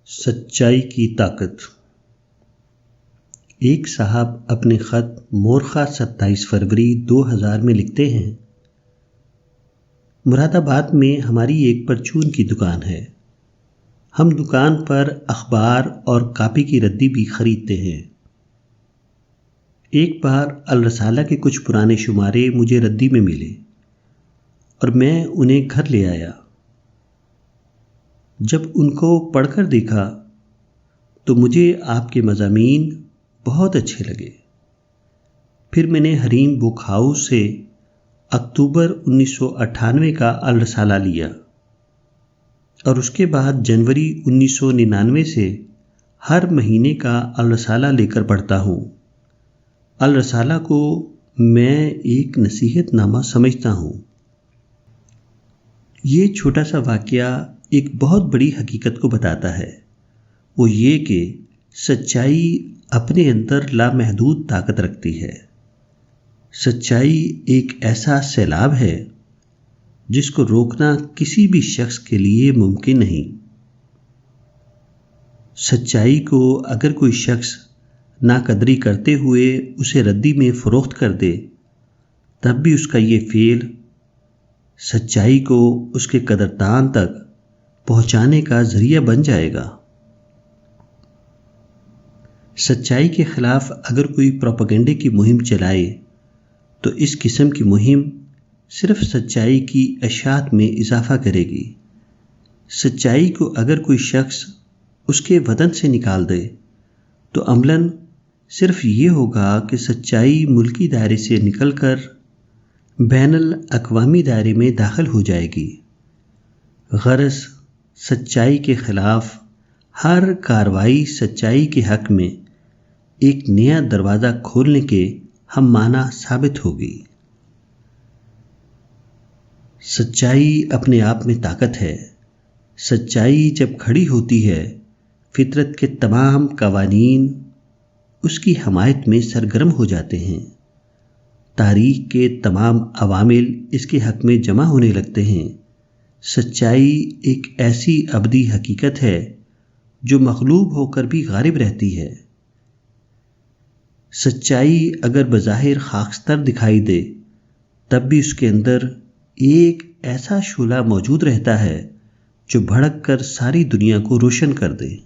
سچائی کی طاقت۔ ایک صاحب اپنے خط مورخہ 27 فروری 2000 میں لکھتے ہیں، مراد آباد میں ہماری ایک پرچون کی دکان ہے۔ ہم دکان پر اخبار اور کاپی کی ردی بھی خریدتے ہیں۔ ایک بار الرسالہ کے کچھ پرانے شمارے مجھے ردی میں ملے اور میں انہیں گھر لے آیا۔ جب ان کو پڑھ کر دیکھا تو مجھے آپ کے مضامین بہت اچھے لگے۔ پھر میں نے حریم بک ہاؤس سے اکتوبر 1998 کا الرسالہ لیا اور اس کے بعد جنوری 1999 سے ہر مہینے کا الرسالہ لے کر پڑھتا ہوں۔ الرسالہ کو میں ایک نصیحت نامہ سمجھتا ہوں۔ یہ چھوٹا سا واقعہ ایک بہت بڑی حقیقت کو بتاتا ہے، وہ یہ کہ سچائی اپنے اندر لامحدود طاقت رکھتی ہے۔ سچائی ایک ایسا سیلاب ہے جس کو روکنا کسی بھی شخص کے لیے ممکن نہیں۔ سچائی کو اگر کوئی شخص ناقدری کرتے ہوئے اسے ردی میں فروخت کر دے، تب بھی اس کا یہ فعل سچائی کو اس کے قدردان تک پہنچانے کا ذریعہ بن جائے گا۔ سچائی کے خلاف اگر کوئی پروپیگنڈے کی مہم چلائے تو اس قسم کی مہم صرف سچائی کی اشاعت میں اضافہ کرے گی۔ سچائی کو اگر کوئی شخص اس کے وطن سے نکال دے تو عملاً صرف یہ ہوگا کہ سچائی ملکی دائرے سے نکل کر بین الاقوامی دائرے میں داخل ہو جائے گی۔ غرض سچائی کے خلاف ہر کارروائی سچائی کے حق میں ایک نیا دروازہ کھولنے کے ہم معنی ثابت ہوگی۔ سچائی اپنے آپ میں طاقت ہے۔ سچائی جب کھڑی ہوتی ہے، فطرت کے تمام قوانین اس کی حمایت میں سرگرم ہو جاتے ہیں۔ تاریخ کے تمام عوامل اس کے حق میں جمع ہونے لگتے ہیں۔ سچائی ایک ایسی ابدی حقیقت ہے جو مغلوب ہو کر بھی غالب رہتی ہے۔ سچائی اگر بظاہر خاکستر دکھائی دے، تب بھی اس کے اندر ایک ایسا شعلہ موجود رہتا ہے جو بھڑک کر ساری دنیا کو روشن کر دے۔